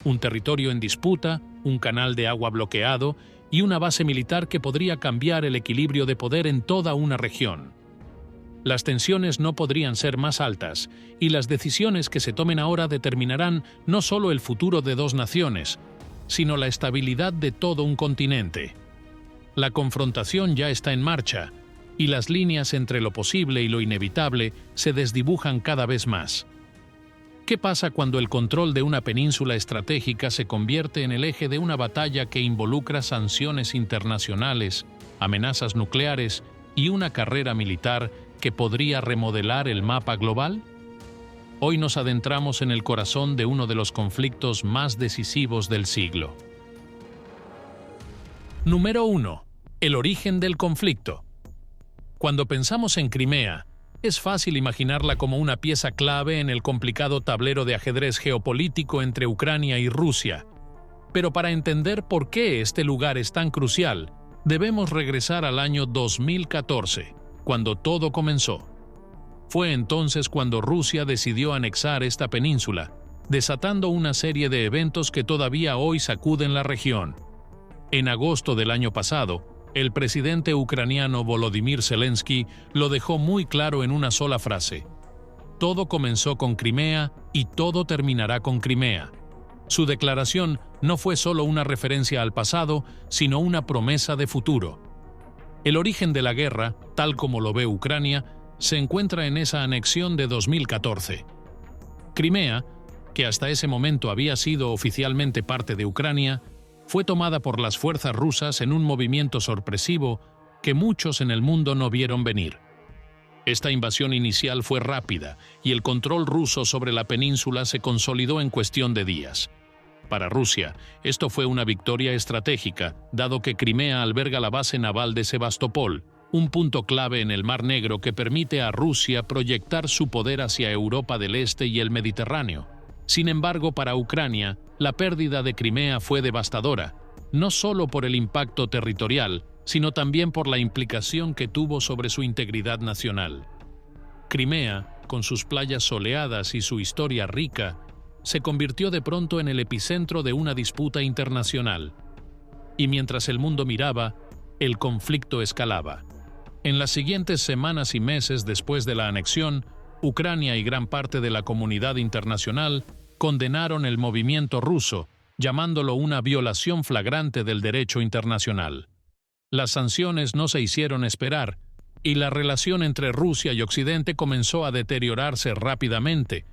un territorio en disputa, un canal de agua bloqueado y una base militar que podría cambiar el equilibrio de poder en toda una región. Las tensiones no podrían ser más altas, y las decisiones que se tomen ahora determinarán no solo el futuro de dos naciones, sino la estabilidad de todo un continente. La confrontación ya está en marcha, y las líneas entre lo posible y lo inevitable se desdibujan cada vez más. ¿Qué pasa cuando el control de una península estratégica se convierte en el eje de una batalla que involucra sanciones internacionales, amenazas nucleares y una carrera militar que podría remodelar el mapa global? Hoy nos adentramos en el corazón de uno de los conflictos más decisivos del siglo. Número 1. El origen del conflicto. Cuando pensamos en Crimea, es fácil imaginarla como una pieza clave en el complicado tablero de ajedrez geopolítico entre Ucrania y Rusia. Pero para entender por qué este lugar es tan crucial, debemos regresar al año 2014, cuando todo comenzó. Fue entonces cuando Rusia decidió anexar esta península, desatando una serie de eventos que todavía hoy sacuden la región. En agosto del año pasado, el presidente ucraniano Volodymyr Zelensky lo dejó muy claro en una sola frase: todo comenzó con Crimea y todo terminará con Crimea. Su declaración no fue solo una referencia al pasado, sino una promesa de futuro. El origen de la guerra, tal como lo ve Ucrania, se encuentra en esa anexión de 2014. Crimea, que hasta ese momento había sido oficialmente parte de Ucrania, fue tomada por las fuerzas rusas en un movimiento sorpresivo que muchos en el mundo no vieron venir. Esta invasión inicial fue rápida y el control ruso sobre la península se consolidó en cuestión de días. Para Rusia, esto fue una victoria estratégica, dado que Crimea alberga la base naval de Sebastopol, un punto clave en el Mar Negro que permite a Rusia proyectar su poder hacia Europa del Este y el Mediterráneo. Sin embargo, para Ucrania, la pérdida de Crimea fue devastadora, no solo por el impacto territorial, sino también por la implicación que tuvo sobre su integridad nacional. Crimea, con sus playas soleadas y su historia rica, se convirtió de pronto en el epicentro de una disputa internacional. Y mientras el mundo miraba, el conflicto escalaba. En las siguientes semanas y meses después de la anexión, Ucrania y gran parte de la comunidad internacional condenaron el movimiento ruso, llamándolo una violación flagrante del derecho internacional. Las sanciones no se hicieron esperar, y la relación entre Rusia y Occidente comenzó a deteriorarse rápidamente.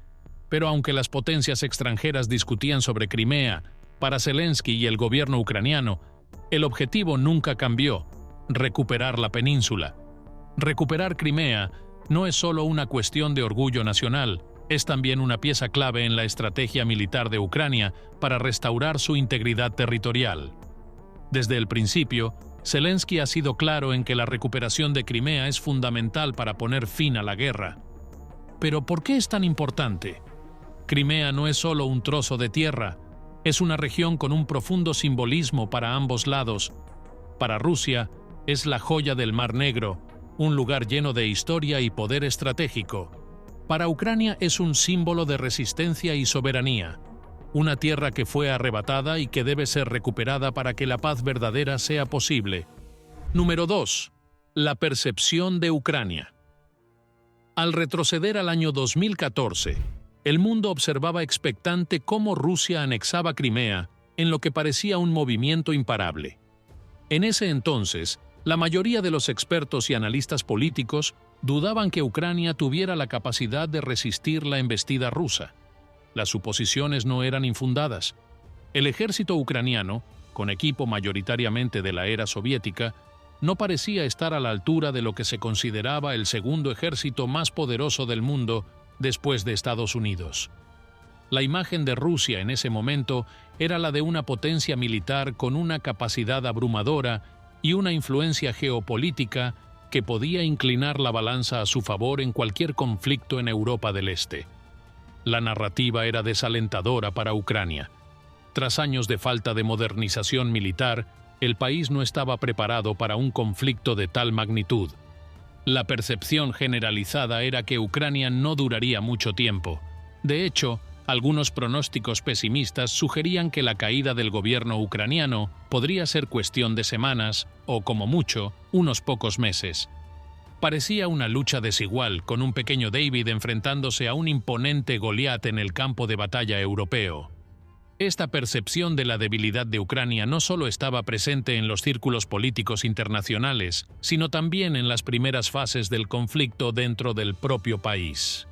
Pero aunque las potencias extranjeras discutían sobre Crimea, para Zelensky y el gobierno ucraniano, el objetivo nunca cambió: recuperar la península. Recuperar Crimea no es solo una cuestión de orgullo nacional, es también una pieza clave en la estrategia militar de Ucrania para restaurar su integridad territorial. Desde el principio, Zelensky ha sido claro en que la recuperación de Crimea es fundamental para poner fin a la guerra. Pero ¿por qué es tan importante? Crimea no es solo un trozo de tierra, es una región con un profundo simbolismo para ambos lados. Para Rusia, es la joya del Mar Negro, un lugar lleno de historia y poder estratégico. Para Ucrania es un símbolo de resistencia y soberanía, una tierra que fue arrebatada y que debe ser recuperada para que la paz verdadera sea posible. Número 2. La percepción de Ucrania. Al retroceder al año 2014, el mundo observaba expectante cómo Rusia anexaba Crimea en lo que parecía un movimiento imparable. En ese entonces, la mayoría de los expertos y analistas políticos dudaban que Ucrania tuviera la capacidad de resistir la embestida rusa. Las suposiciones no eran infundadas. El ejército ucraniano, con equipo mayoritariamente de la era soviética, no parecía estar a la altura de lo que se consideraba el segundo ejército más poderoso del mundo después de Estados Unidos. La imagen de Rusia en ese momento era la de una potencia militar con una capacidad abrumadora y una influencia geopolítica que podía inclinar la balanza a su favor en cualquier conflicto en Europa del Este. La narrativa era desalentadora para Ucrania. Tras años de falta de modernización militar, el país no estaba preparado para un conflicto de tal magnitud. La percepción generalizada era que Ucrania no duraría mucho tiempo. De hecho, Algunos pronósticos pesimistas sugerían que la caída del gobierno ucraniano podría ser cuestión de semanas o, como mucho, unos pocos meses. Parecía una lucha desigual, con un pequeño David enfrentándose a un imponente Goliat en el campo de batalla europeo. Esta percepción de la debilidad de Ucrania no solo estaba presente en los círculos políticos internacionales, sino también en las primeras fases del conflicto dentro del propio país.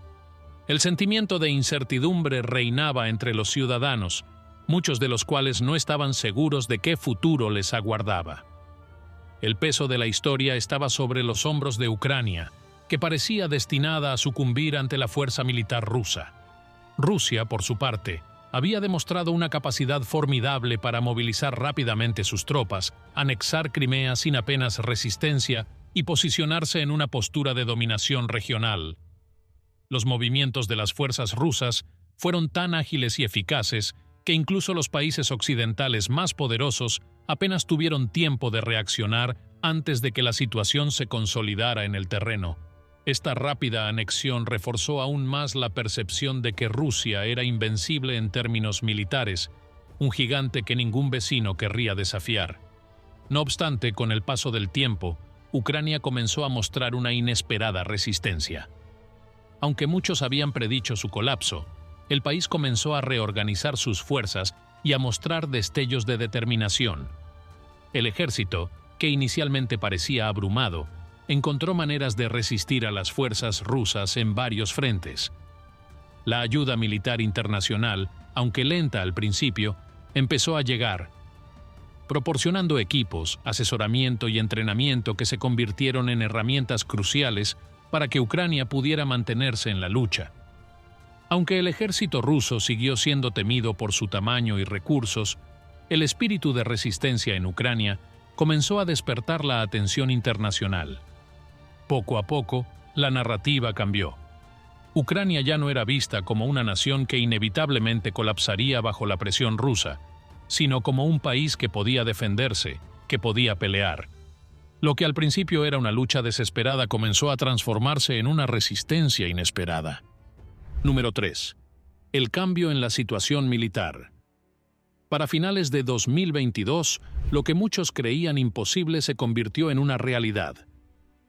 El sentimiento de incertidumbre reinaba entre los ciudadanos, muchos de los cuales no estaban seguros de qué futuro les aguardaba. El peso de la historia estaba sobre los hombros de Ucrania, que parecía destinada a sucumbir ante la fuerza militar rusa. Rusia, por su parte, había demostrado una capacidad formidable para movilizar rápidamente sus tropas, anexar Crimea sin apenas resistencia y posicionarse en una postura de dominación regional. Los movimientos de las fuerzas rusas fueron tan ágiles y eficaces que incluso los países occidentales más poderosos apenas tuvieron tiempo de reaccionar antes de que la situación se consolidara en el terreno. Esta rápida anexión reforzó aún más la percepción de que Rusia era invencible en términos militares, un gigante que ningún vecino querría desafiar. No obstante, con el paso del tiempo, Ucrania comenzó a mostrar una inesperada resistencia. Aunque muchos habían predicho su colapso, el país comenzó a reorganizar sus fuerzas y a mostrar destellos de determinación. El ejército, que inicialmente parecía abrumado, encontró maneras de resistir a las fuerzas rusas en varios frentes. La ayuda militar internacional, aunque lenta al principio, empezó a llegar, proporcionando equipos, asesoramiento y entrenamiento que se convirtieron en herramientas cruciales para que Ucrania pudiera mantenerse en la lucha. Aunque el ejército ruso siguió siendo temido por su tamaño y recursos, el espíritu de resistencia en Ucrania comenzó a despertar la atención internacional. Poco a poco, la narrativa cambió. Ucrania ya no era vista como una nación que inevitablemente colapsaría bajo la presión rusa, sino como un país que podía defenderse, que podía pelear. Lo que al principio era una lucha desesperada comenzó a transformarse en una resistencia inesperada. Número 3. El cambio en la situación militar. Para finales de 2022, lo que muchos creían imposible se convirtió en una realidad.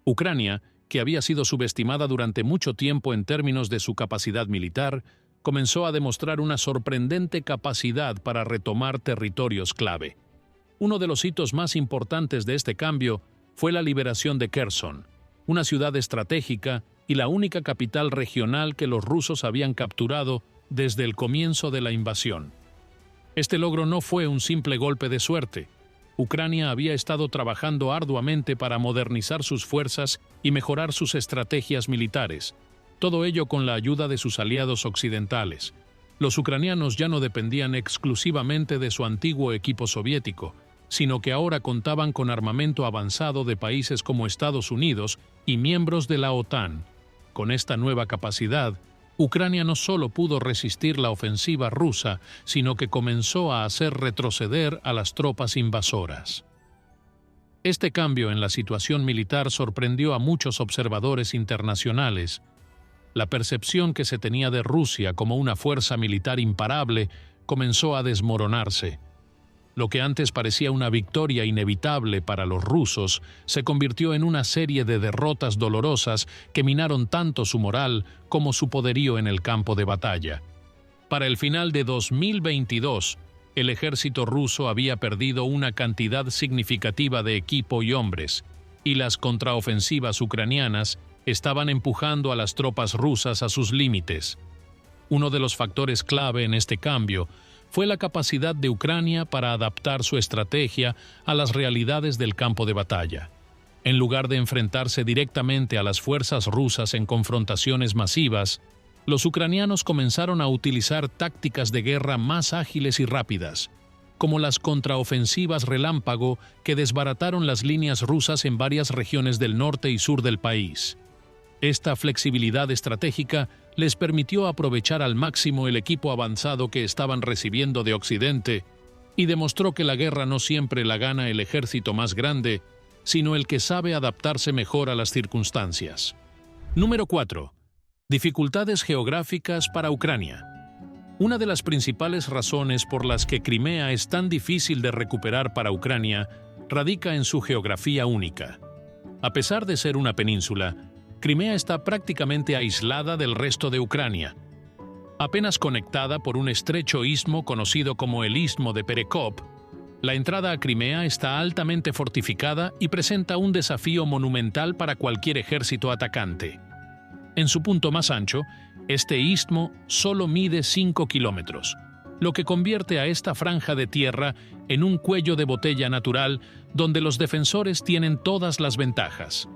Ucrania, que había sido subestimada durante mucho tiempo en términos de su capacidad militar, comenzó a demostrar una sorprendente capacidad para retomar territorios clave. Uno de los hitos más importantes de este cambio fue la liberación de Kherson, una ciudad estratégica y la única capital regional que los rusos habían capturado desde el comienzo de la invasión. Este logro no fue un simple golpe de suerte. Ucrania había estado trabajando arduamente para modernizar sus fuerzas y mejorar sus estrategias militares, todo ello con la ayuda de sus aliados occidentales. Los ucranianos ya no dependían exclusivamente de su antiguo equipo soviético, sino que ahora contaban con armamento avanzado de países como Estados Unidos y miembros de la OTAN. Con esta nueva capacidad, Ucrania no solo pudo resistir la ofensiva rusa, sino que comenzó a hacer retroceder a las tropas invasoras. Este cambio en la situación militar sorprendió a muchos observadores internacionales. La percepción que se tenía de Rusia como una fuerza militar imparable comenzó a desmoronarse. Lo que antes parecía una victoria inevitable para los rusos se convirtió en una serie de derrotas dolorosas que minaron tanto su moral como su poderío en el campo de batalla. Para el final de 2022, el ejército ruso había perdido una cantidad significativa de equipo y hombres, y las contraofensivas ucranianas estaban empujando a las tropas rusas a sus límites. Uno de los factores clave en este cambio fue la capacidad de Ucrania para adaptar su estrategia a las realidades del campo de batalla. En lugar de enfrentarse directamente a las fuerzas rusas en confrontaciones masivas, los ucranianos comenzaron a utilizar tácticas de guerra más ágiles y rápidas, como las contraofensivas relámpago que desbarataron las líneas rusas en varias regiones del norte y sur del país. Esta flexibilidad estratégica les permitió aprovechar al máximo el equipo avanzado que estaban recibiendo de Occidente y demostró que la guerra no siempre la gana el ejército más grande, sino el que sabe adaptarse mejor a las circunstancias. Número 4. Dificultades geográficas para Ucrania. Una de las principales razones por las que Crimea es tan difícil de recuperar para Ucrania radica en su geografía única. A pesar de ser una península, Crimea está prácticamente aislada del resto de Ucrania. Apenas conectada por un estrecho istmo conocido como el Istmo de Perekop, la entrada a Crimea está altamente fortificada y presenta un desafío monumental para cualquier ejército atacante. En su punto más ancho, este istmo solo mide 5 kilómetros, lo que convierte a esta franja de tierra en un cuello de botella natural donde los defensores tienen todas las ventajas.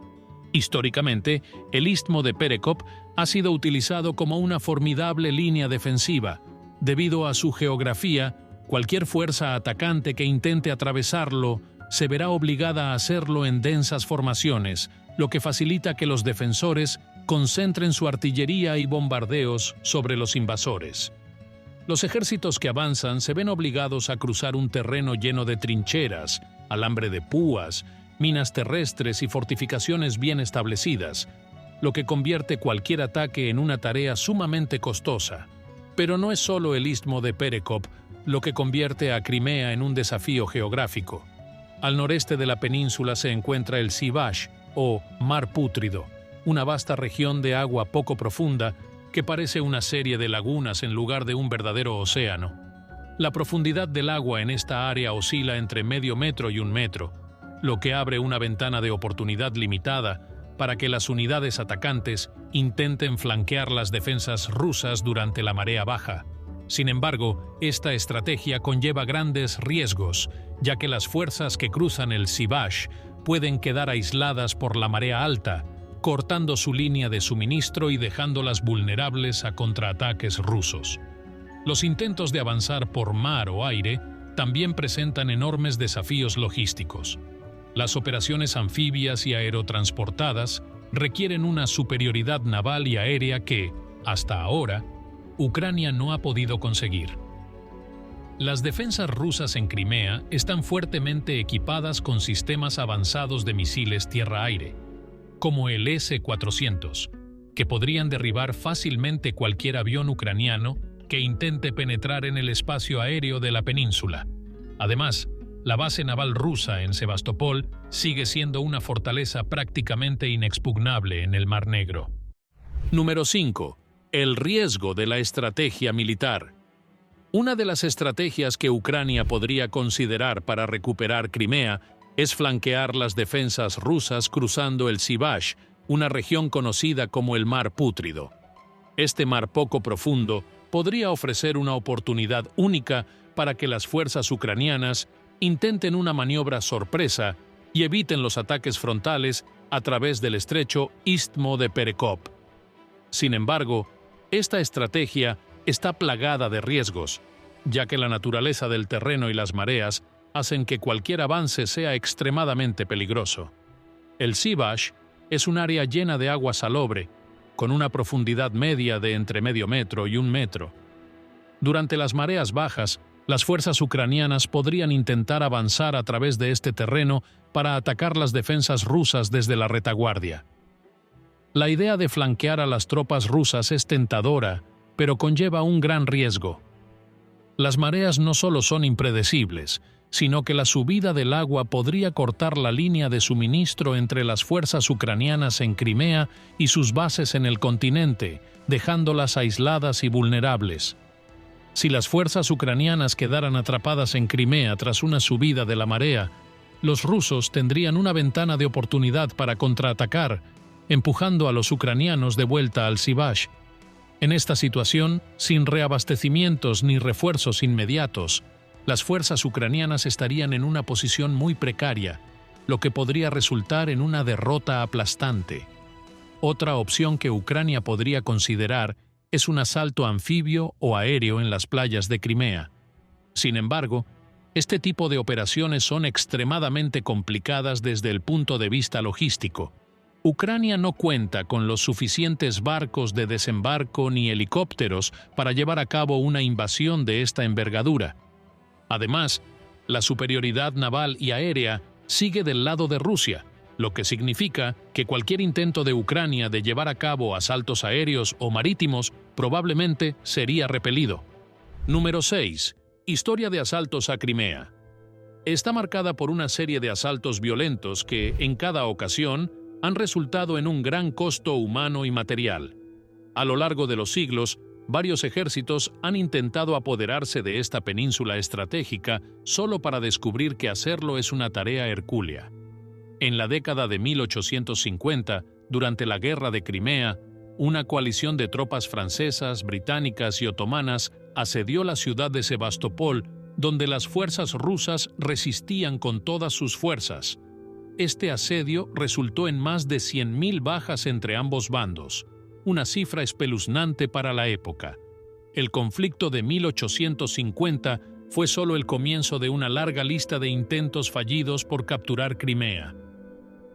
Históricamente, el istmo de Perekop ha sido utilizado como una formidable línea defensiva. Debido a su geografía, cualquier fuerza atacante que intente atravesarlo se verá obligada a hacerlo en densas formaciones, lo que facilita que los defensores concentren su artillería y bombardeos sobre los invasores. Los ejércitos que avanzan se ven obligados a cruzar un terreno lleno de trincheras, alambre de púas, minas terrestres y fortificaciones bien establecidas, lo que convierte cualquier ataque en una tarea sumamente costosa. Pero no es solo el istmo de Perekop lo que convierte a Crimea en un desafío geográfico. Al noreste de la península se encuentra el Sivash, o Mar Pútrido, una vasta región de agua poco profunda que parece una serie de lagunas en lugar de un verdadero océano. La profundidad del agua en esta área oscila entre medio metro y 1 metro, lo que abre una ventana de oportunidad limitada para que las unidades atacantes intenten flanquear las defensas rusas durante la marea baja. Sin embargo, esta estrategia conlleva grandes riesgos, ya que las fuerzas que cruzan el Sivash pueden quedar aisladas por la marea alta, cortando su línea de suministro y dejándolas vulnerables a contraataques rusos. Los intentos de avanzar por mar o aire también presentan enormes desafíos logísticos. Las operaciones anfibias y aerotransportadas requieren una superioridad naval y aérea que, hasta ahora, Ucrania no ha podido conseguir. Las defensas rusas en Crimea están fuertemente equipadas con sistemas avanzados de misiles tierra-aire, como el S-400, que podrían derribar fácilmente cualquier avión ucraniano que intente penetrar en el espacio aéreo de la península. Además, la base naval rusa en Sebastopol sigue siendo una fortaleza prácticamente inexpugnable en el Mar Negro. Número 5. El riesgo de la estrategia militar. Una de las estrategias que Ucrania podría considerar para recuperar Crimea es flanquear las defensas rusas cruzando el Sivash, una región conocida como el Mar Pútrido. Este mar poco profundo podría ofrecer una oportunidad única para que las fuerzas ucranianas intenten una maniobra sorpresa y eviten los ataques frontales a través del estrecho Istmo de Perekop. Sin embargo, esta estrategia está plagada de riesgos, ya que la naturaleza del terreno y las mareas hacen que cualquier avance sea extremadamente peligroso. El Sivash es un área llena de agua salobre, con una profundidad media de entre medio metro y 1 metro. Durante las mareas bajas, las fuerzas ucranianas podrían intentar avanzar a través de este terreno para atacar las defensas rusas desde la retaguardia. La idea de flanquear a las tropas rusas es tentadora, pero conlleva un gran riesgo. Las mareas no solo son impredecibles, sino que la subida del agua podría cortar la línea de suministro entre las fuerzas ucranianas en Crimea y sus bases en el continente, dejándolas aisladas y vulnerables. Si las fuerzas ucranianas quedaran atrapadas en Crimea tras una subida de la marea, los rusos tendrían una ventana de oportunidad para contraatacar, empujando a los ucranianos de vuelta al Sivash. En esta situación, sin reabastecimientos ni refuerzos inmediatos, las fuerzas ucranianas estarían en una posición muy precaria, lo que podría resultar en una derrota aplastante. Otra opción que Ucrania podría considerar es un asalto anfibio o aéreo en las playas de Crimea. Sin embargo, este tipo de operaciones son extremadamente complicadas desde el punto de vista logístico. Ucrania no cuenta con los suficientes barcos de desembarco ni helicópteros para llevar a cabo una invasión de esta envergadura. Además, la superioridad naval y aérea sigue del lado de Rusia, lo que significa que cualquier intento de Ucrania de llevar a cabo asaltos aéreos o marítimos probablemente sería repelido. Número 6. Historia de asaltos a Crimea. Está marcada por una serie de asaltos violentos que, en cada ocasión, han resultado en un gran costo humano y material. A lo largo de los siglos, varios ejércitos han intentado apoderarse de esta península estratégica solo para descubrir que hacerlo es una tarea hercúlea. En la década de 1850, durante la Guerra de Crimea, una coalición de tropas francesas, británicas y otomanas asedió la ciudad de Sebastopol, donde las fuerzas rusas resistían con todas sus fuerzas. Este asedio resultó en más de 100.000 bajas entre ambos bandos, una cifra espeluznante para la época. El conflicto de 1850 fue solo el comienzo de una larga lista de intentos fallidos por capturar Crimea.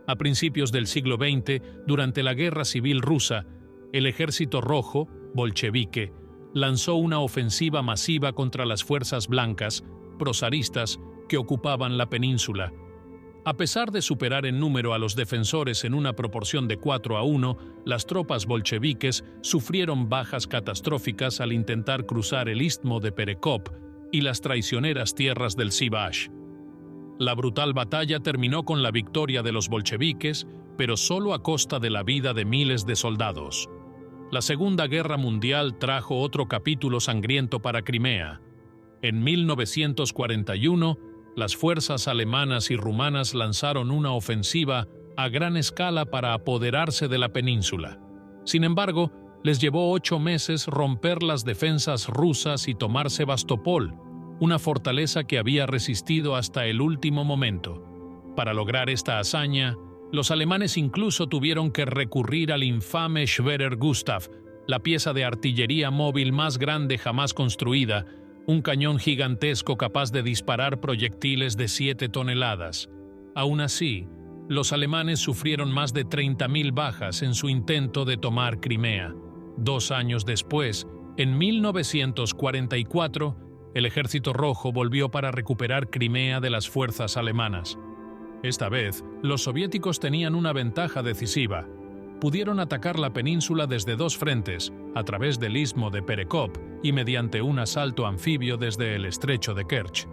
A principios del siglo XX, durante la Guerra Civil Rusa, el Ejército Rojo, bolchevique, lanzó una ofensiva masiva contra las fuerzas blancas, prozaristas, que ocupaban la península. A pesar de superar en número a los defensores en una proporción de 4-1, las tropas bolcheviques sufrieron bajas catastróficas al intentar cruzar el istmo de Perekop y las traicioneras tierras del Sivash. La brutal batalla terminó con la victoria de los bolcheviques, pero solo a costa de la vida de miles de soldados. La Segunda Guerra Mundial trajo otro capítulo sangriento para Crimea. En 1941, las fuerzas alemanas y rumanas lanzaron una ofensiva a gran escala para apoderarse de la península. Sin embargo, les llevó 8 meses romper las defensas rusas y tomar Sebastopol, una fortaleza que había resistido hasta el último momento. Para lograr esta hazaña, los alemanes incluso tuvieron que recurrir al infame Schwerer Gustav, la pieza de artillería móvil más grande jamás construida, un cañón gigantesco capaz de disparar proyectiles de 7 toneladas. Aún así, los alemanes sufrieron más de 30.000 bajas en su intento de tomar Crimea. 2 años después, en 1944, el Ejército Rojo volvió para recuperar Crimea de las fuerzas alemanas. Esta vez, los soviéticos tenían una ventaja decisiva. Pudieron atacar la península desde 2 frentes, a través del istmo de Perekop y mediante un asalto anfibio desde el estrecho de Kerch.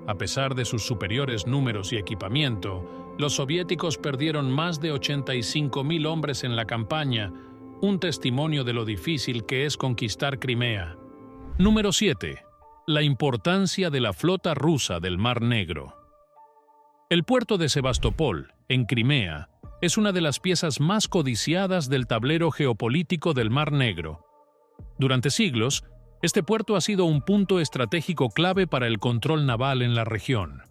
A pesar de sus superiores números y equipamiento, los soviéticos perdieron más de 85.000 hombres en la campaña, un testimonio de lo difícil que es conquistar Crimea. Número 7. La importancia de la flota rusa del Mar Negro. El puerto de Sebastopol, en Crimea, es una de las piezas más codiciadas del tablero geopolítico del Mar Negro. Durante siglos, este puerto ha sido un punto estratégico clave para el control naval en la región.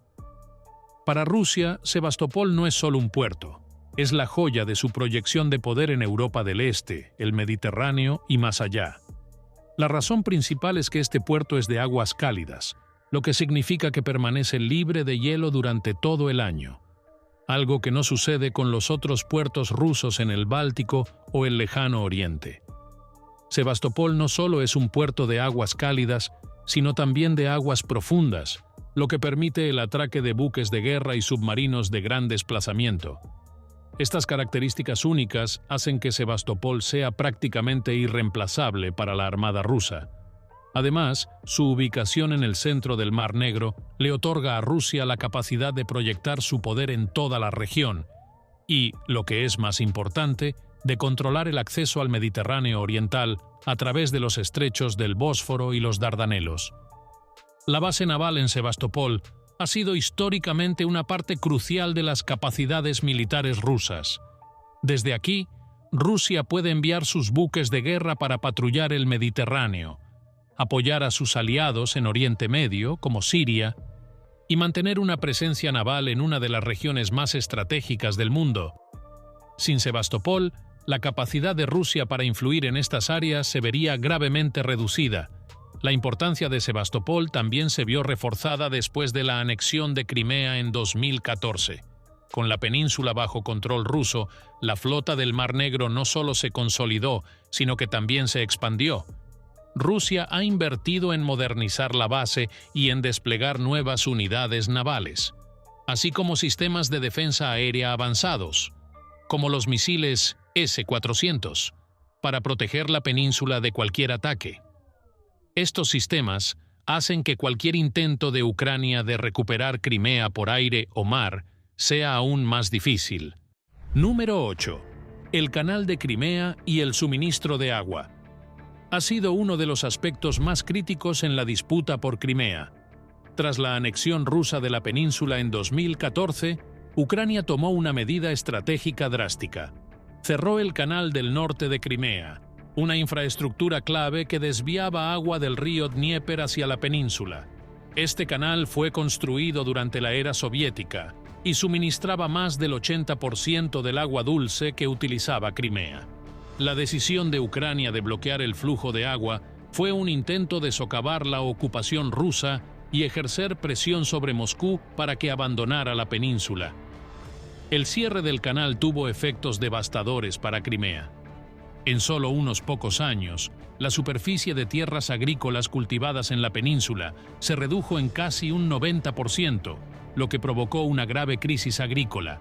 Para Rusia, Sebastopol no es solo un puerto, es la joya de su proyección de poder en Europa del Este, el Mediterráneo y más allá. La razón principal es que este puerto es de aguas cálidas, lo que significa que permanece libre de hielo durante todo el año, algo que no sucede con los otros puertos rusos en el Báltico o el Lejano Oriente. Sebastopol no solo es un puerto de aguas cálidas, sino también de aguas profundas, lo que permite el atraque de buques de guerra y submarinos de gran desplazamiento. Estas características únicas hacen que Sebastopol sea prácticamente irreemplazable para la Armada rusa. Además, su ubicación en el centro del Mar Negro le otorga a Rusia la capacidad de proyectar su poder en toda la región y, lo que es más importante, de controlar el acceso al Mediterráneo oriental a través de los estrechos del Bósforo y los Dardanelos. La base naval en Sebastopol ha sido históricamente una parte crucial de las capacidades militares rusas. Desde aquí, Rusia puede enviar sus buques de guerra para patrullar el Mediterráneo, apoyar a sus aliados en Oriente Medio, como Siria, y mantener una presencia naval en una de las regiones más estratégicas del mundo. Sin Sebastopol, la capacidad de Rusia para influir en estas áreas se vería gravemente reducida. La importancia de Sebastopol también se vio reforzada después de la anexión de Crimea en 2014. Con la península bajo control ruso, la flota del Mar Negro no solo se consolidó, sino que también se expandió. Rusia ha invertido en modernizar la base y en desplegar nuevas unidades navales, así como sistemas de defensa aérea avanzados, como los misiles S-400, para proteger la península de cualquier ataque. Estos sistemas hacen que cualquier intento de Ucrania de recuperar Crimea por aire o mar sea aún más difícil. Número 8. El canal de Crimea y el suministro de agua. Ha sido uno de los aspectos más críticos en la disputa por Crimea. Tras la anexión rusa de la península en 2014, Ucrania tomó una medida estratégica drástica. Cerró el canal del norte de Crimea, una infraestructura clave que desviaba agua del río Dnieper hacia la península. Este canal fue construido durante la era soviética y suministraba más del 80% del agua dulce que utilizaba Crimea. La decisión de Ucrania de bloquear el flujo de agua fue un intento de socavar la ocupación rusa y ejercer presión sobre Moscú para que abandonara la península. El cierre del canal tuvo efectos devastadores para Crimea. En solo unos pocos años, la superficie de tierras agrícolas cultivadas en la península se redujo en casi un 90%, lo que provocó una grave crisis agrícola.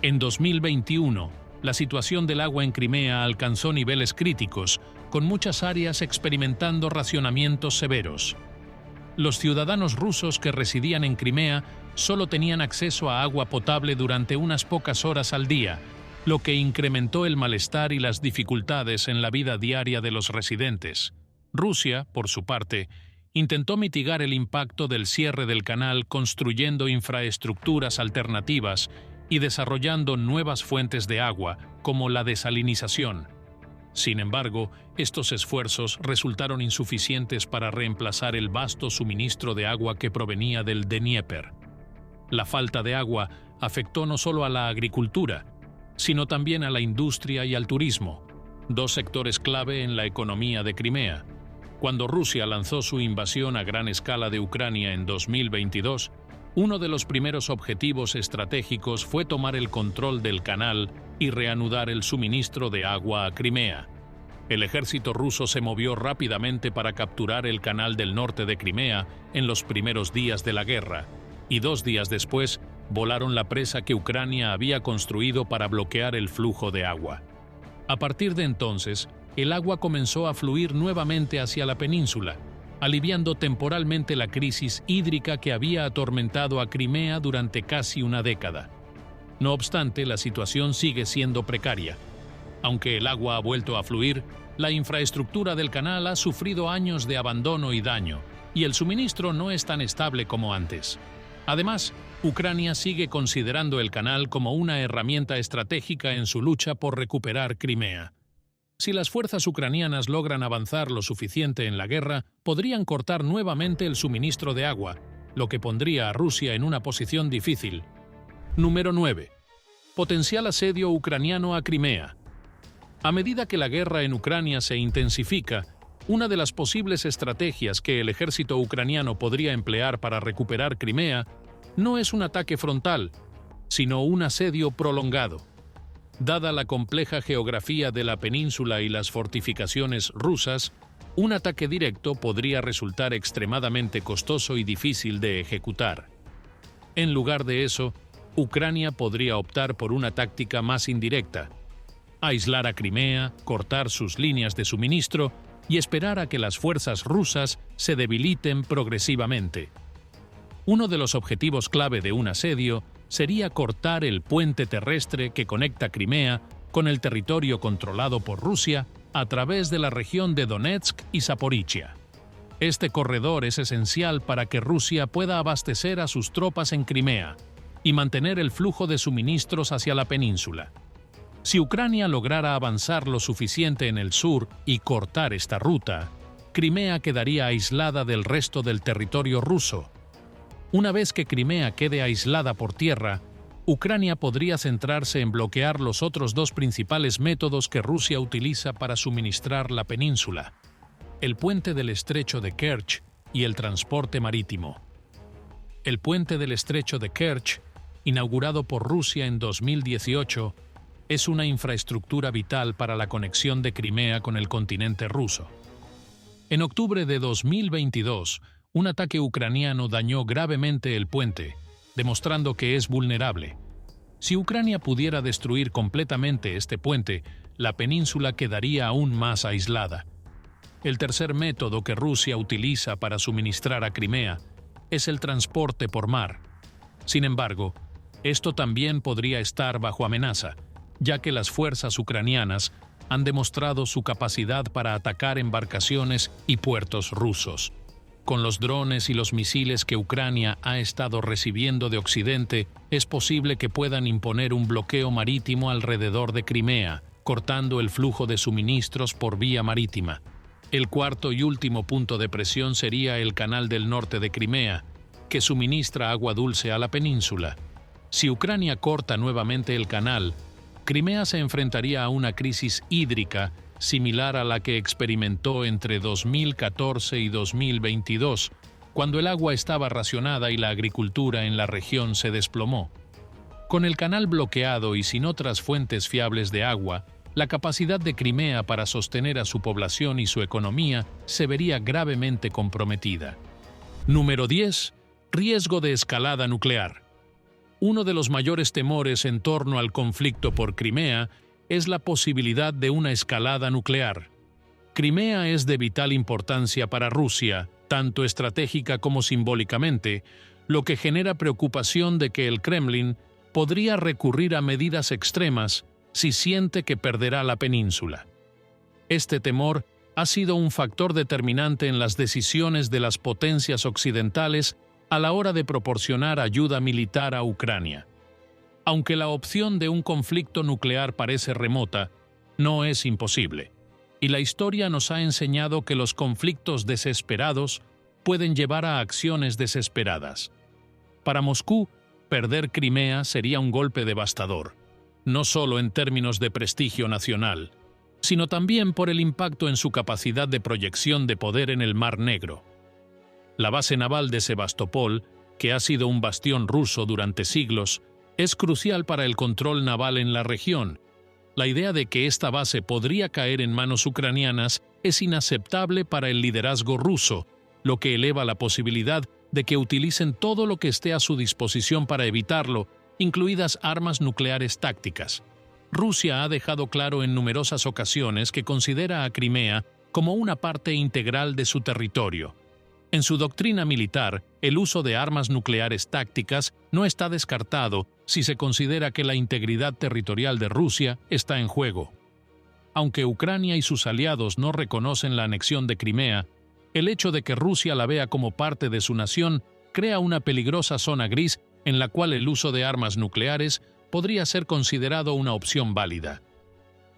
En 2021, la situación del agua en Crimea alcanzó niveles críticos, con muchas áreas experimentando racionamientos severos. Los ciudadanos rusos que residían en Crimea solo tenían acceso a agua potable durante unas pocas horas al día, lo que incrementó el malestar y las dificultades en la vida diaria de los residentes. Rusia, por su parte, intentó mitigar el impacto del cierre del canal construyendo infraestructuras alternativas y desarrollando nuevas fuentes de agua, como la desalinización. Sin embargo, estos esfuerzos resultaron insuficientes para reemplazar el vasto suministro de agua que provenía del Dnieper. La falta de agua afectó no solo a la agricultura, sino también a la industria y al turismo, dos sectores clave en la economía de Crimea. Cuando Rusia lanzó su invasión a gran escala de Ucrania en 2022, uno de los primeros objetivos estratégicos fue tomar el control del canal y reanudar el suministro de agua a Crimea. El ejército ruso se movió rápidamente para capturar el canal del norte de Crimea en los primeros días de la guerra, y 2 días después volaron la presa que Ucrania había construido para bloquear el flujo de agua. A partir de entonces, el agua comenzó a fluir nuevamente hacia la península, aliviando temporalmente la crisis hídrica que había atormentado a Crimea durante casi una década. No obstante, la situación sigue siendo precaria. Aunque el agua ha vuelto a fluir, la infraestructura del canal ha sufrido años de abandono y daño, y el suministro no es tan estable como antes. Además, Ucrania sigue considerando el canal como una herramienta estratégica en su lucha por recuperar Crimea. Si las fuerzas ucranianas logran avanzar lo suficiente en la guerra, podrían cortar nuevamente el suministro de agua, lo que pondría a Rusia en una posición difícil. Número 9. Potencial asedio ucraniano a Crimea. A medida que la guerra en Ucrania se intensifica, una de las posibles estrategias que el ejército ucraniano podría emplear para recuperar Crimea no es un ataque frontal, sino un asedio prolongado. Dada la compleja geografía de la península y las fortificaciones rusas, un ataque directo podría resultar extremadamente costoso y difícil de ejecutar. En lugar de eso, Ucrania podría optar por una táctica más indirecta: aislar a Crimea, cortar sus líneas de suministro y esperar a que las fuerzas rusas se debiliten progresivamente. Uno de los objetivos clave de un asedio sería cortar el puente terrestre que conecta Crimea con el territorio controlado por Rusia a través de la región de Donetsk y Zaporizhia. Este corredor es esencial para que Rusia pueda abastecer a sus tropas en Crimea y mantener el flujo de suministros hacia la península. Si Ucrania lograra avanzar lo suficiente en el sur y cortar esta ruta, Crimea quedaría aislada del resto del territorio ruso. Una vez que Crimea quede aislada por tierra, Ucrania podría centrarse en bloquear los otros 2 principales métodos que Rusia utiliza para suministrar la península: el puente del estrecho de Kerch y el transporte marítimo. El puente del estrecho de Kerch, inaugurado por Rusia en 2018, es una infraestructura vital para la conexión de Crimea con el continente ruso. En octubre de 2022, un ataque ucraniano dañó gravemente el puente, demostrando que es vulnerable. Si Ucrania pudiera destruir completamente este puente, la península quedaría aún más aislada. El tercer método que Rusia utiliza para suministrar a Crimea es el transporte por mar. Sin embargo, esto también podría estar bajo amenaza, ya que las fuerzas ucranianas han demostrado su capacidad para atacar embarcaciones y puertos rusos. Con los drones y los misiles que Ucrania ha estado recibiendo de Occidente, es posible que puedan imponer un bloqueo marítimo alrededor de Crimea, cortando el flujo de suministros por vía marítima. El cuarto y último punto de presión sería el Canal del Norte de Crimea, que suministra agua dulce a la península. Si Ucrania corta nuevamente el canal, Crimea se enfrentaría a una crisis hídrica similar a la que experimentó entre 2014 y 2022, cuando el agua estaba racionada y la agricultura en la región se desplomó. Con el canal bloqueado y sin otras fuentes fiables de agua, la capacidad de Crimea para sostener a su población y su economía se vería gravemente comprometida. Número 10. Riesgo de escalada nuclear. Uno de los mayores temores en torno al conflicto por Crimea es la posibilidad de una escalada nuclear. Crimea es de vital importancia para Rusia, tanto estratégica como simbólicamente, lo que genera preocupación de que el Kremlin podría recurrir a medidas extremas si siente que perderá la península. Este temor ha sido un factor determinante en las decisiones de las potencias occidentales a la hora de proporcionar ayuda militar a Ucrania. Aunque la opción de un conflicto nuclear parece remota, no es imposible, y la historia nos ha enseñado que los conflictos desesperados pueden llevar a acciones desesperadas. Para Moscú, perder Crimea sería un golpe devastador, no solo en términos de prestigio nacional, sino también por el impacto en su capacidad de proyección de poder en el Mar Negro. La base naval de Sebastopol, que ha sido un bastión ruso durante siglos, es crucial para el control naval en la región. La idea de que esta base podría caer en manos ucranianas es inaceptable para el liderazgo ruso, lo que eleva la posibilidad de que utilicen todo lo que esté a su disposición para evitarlo, incluidas armas nucleares tácticas. Rusia ha dejado claro en numerosas ocasiones que considera a Crimea como una parte integral de su territorio. En su doctrina militar, el uso de armas nucleares tácticas no está descartado si se considera que la integridad territorial de Rusia está en juego. Aunque Ucrania y sus aliados no reconocen la anexión de Crimea, el hecho de que Rusia la vea como parte de su nación crea una peligrosa zona gris en la cual el uso de armas nucleares podría ser considerado una opción válida.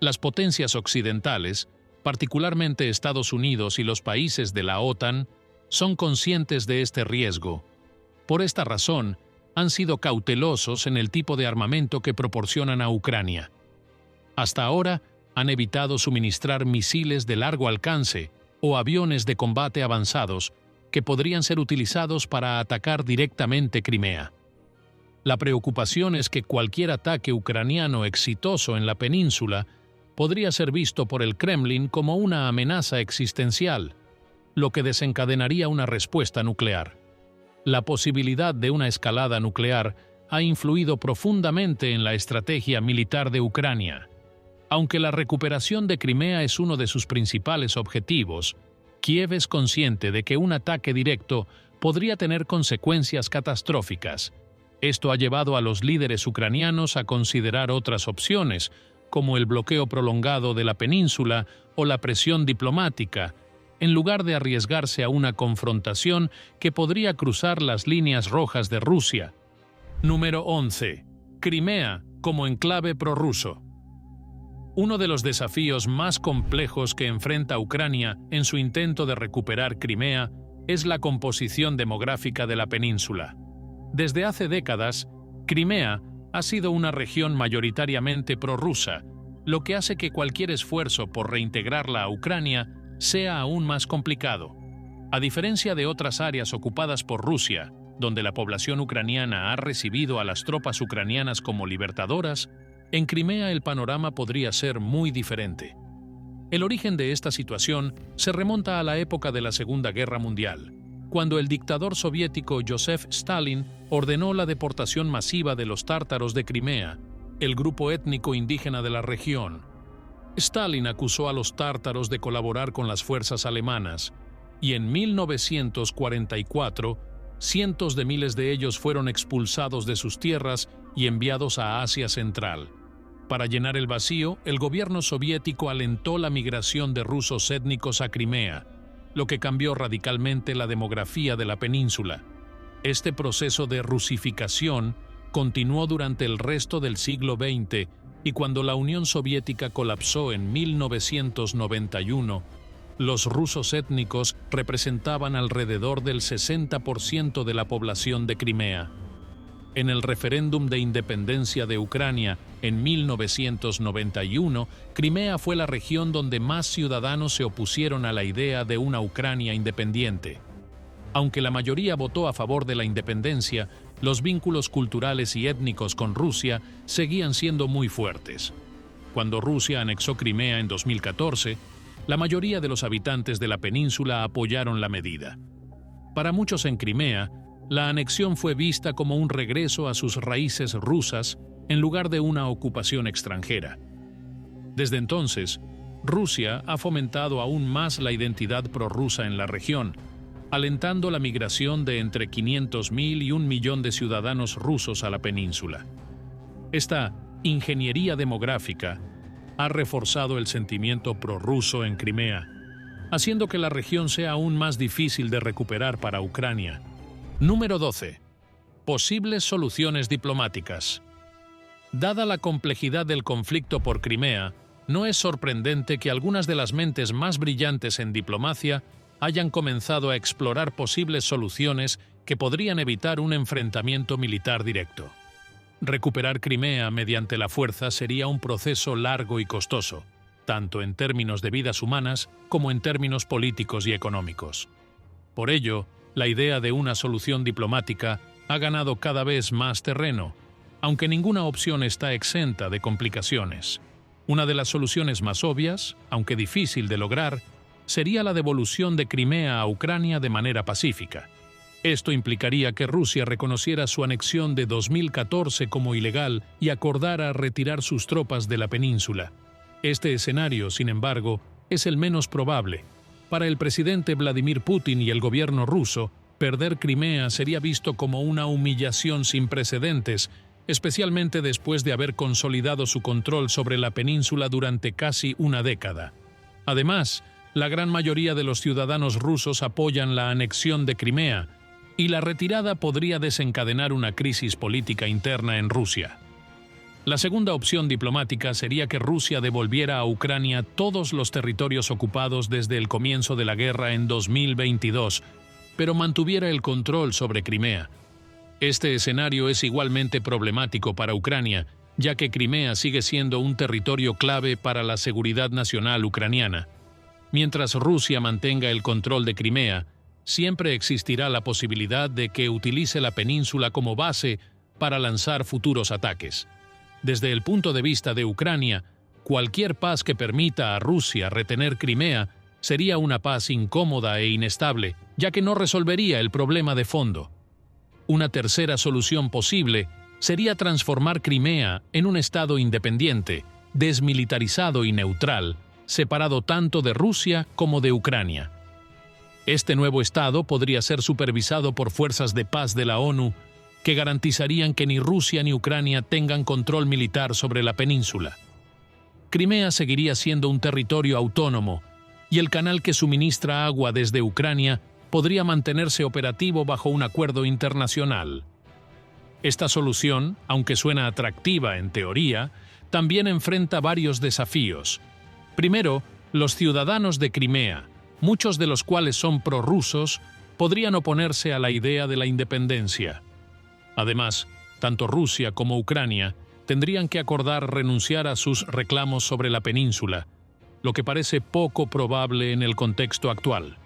Las potencias occidentales, particularmente Estados Unidos y los países de la OTAN, son conscientes de este riesgo. Por esta razón, han sido cautelosos en el tipo de armamento que proporcionan a Ucrania. Hasta ahora, han evitado suministrar misiles de largo alcance o aviones de combate avanzados que podrían ser utilizados para atacar directamente Crimea. La preocupación es que cualquier ataque ucraniano exitoso en la península podría ser visto por el Kremlin como una amenaza existencial, lo que desencadenaría una respuesta nuclear. La posibilidad de una escalada nuclear ha influido profundamente en la estrategia militar de Ucrania. Aunque la recuperación de Crimea es uno de sus principales objetivos, Kiev es consciente de que un ataque directo podría tener consecuencias catastróficas. Esto ha llevado a los líderes ucranianos a considerar otras opciones, como el bloqueo prolongado de la península o la presión diplomática, en lugar de arriesgarse a una confrontación que podría cruzar las líneas rojas de Rusia. Número 11. Crimea como enclave prorruso. Uno de los desafíos más complejos que enfrenta Ucrania en su intento de recuperar Crimea es la composición demográfica de la península. Desde hace décadas, Crimea ha sido una región mayoritariamente prorrusa, lo que hace que cualquier esfuerzo por reintegrarla a Ucrania sea aún más complicado. A diferencia de otras áreas ocupadas por Rusia, donde la población ucraniana ha recibido a las tropas ucranianas como libertadoras, en Crimea el panorama podría ser muy diferente. El origen de esta situación se remonta a la época de la Segunda Guerra Mundial, cuando el dictador soviético Joseph Stalin ordenó la deportación masiva de los tártaros de Crimea, el grupo étnico indígena de la región. Stalin acusó a los tártaros de colaborar con las fuerzas alemanas, y en 1944, cientos de miles de ellos fueron expulsados de sus tierras y enviados a Asia Central. Para llenar el vacío, el gobierno soviético alentó la migración de rusos étnicos a Crimea, lo que cambió radicalmente la demografía de la península. Este proceso de rusificación continuó durante el resto del siglo XX, y cuando la Unión Soviética colapsó en 1991, los rusos étnicos representaban alrededor del 60% de la población de Crimea. En el referéndum de independencia de Ucrania en 1991, Crimea fue la región donde más ciudadanos se opusieron a la idea de una Ucrania independiente. Aunque la mayoría votó a favor de la independencia, los vínculos culturales y étnicos con Rusia seguían siendo muy fuertes. Cuando Rusia anexó Crimea en 2014, la mayoría de los habitantes de la península apoyaron la medida. Para muchos en Crimea, la anexión fue vista como un regreso a sus raíces rusas en lugar de una ocupación extranjera. Desde entonces, Rusia ha fomentado aún más la identidad prorrusa en la región, alentando la migración de entre 500.000 y 1 millón de ciudadanos rusos a la península. Esta ingeniería demográfica ha reforzado el sentimiento prorruso en Crimea, haciendo que la región sea aún más difícil de recuperar para Ucrania. Número 12. Posibles soluciones diplomáticas. Dada la complejidad del conflicto por Crimea, no es sorprendente que algunas de las mentes más brillantes en diplomacia hayan comenzado a explorar posibles soluciones que podrían evitar un enfrentamiento militar directo. Recuperar Crimea mediante la fuerza sería un proceso largo y costoso, tanto en términos de vidas humanas como en términos políticos y económicos. Por ello, la idea de una solución diplomática ha ganado cada vez más terreno, aunque ninguna opción está exenta de complicaciones. Una de las soluciones más obvias, aunque difícil de lograr, sería la devolución de Crimea a Ucrania de manera pacífica. Esto implicaría que Rusia reconociera su anexión de 2014 como ilegal y acordara retirar sus tropas de la península. Este escenario, sin embargo, es el menos probable. Para el presidente Vladimir Putin y el gobierno ruso, perder Crimea sería visto como una humillación sin precedentes, especialmente después de haber consolidado su control sobre la península durante casi una década. Además, la gran mayoría de los ciudadanos rusos apoyan la anexión de Crimea, y la retirada podría desencadenar una crisis política interna en Rusia. La segunda opción diplomática sería que Rusia devolviera a Ucrania todos los territorios ocupados desde el comienzo de la guerra en 2022, pero mantuviera el control sobre Crimea. Este escenario es igualmente problemático para Ucrania, ya que Crimea sigue siendo un territorio clave para la seguridad nacional ucraniana. Mientras Rusia mantenga el control de Crimea, siempre existirá la posibilidad de que utilice la península como base para lanzar futuros ataques. Desde el punto de vista de Ucrania, cualquier paz que permita a Rusia retener Crimea sería una paz incómoda e inestable, ya que no resolvería el problema de fondo. Una tercera solución posible sería transformar Crimea en un estado independiente, desmilitarizado y neutral, separado tanto de Rusia como de Ucrania. Este nuevo estado podría ser supervisado por fuerzas de paz de la ONU que garantizarían que ni Rusia ni Ucrania tengan control militar sobre la península. Crimea seguiría siendo un territorio autónomo, y el canal que suministra agua desde Ucrania podría mantenerse operativo bajo un acuerdo internacional. Esta solución, aunque suena atractiva en teoría, también enfrenta varios desafíos. Primero, los ciudadanos de Crimea, muchos de los cuales son prorrusos, podrían oponerse a la idea de la independencia. Además, tanto Rusia como Ucrania tendrían que acordar renunciar a sus reclamos sobre la península, lo que parece poco probable en el contexto actual.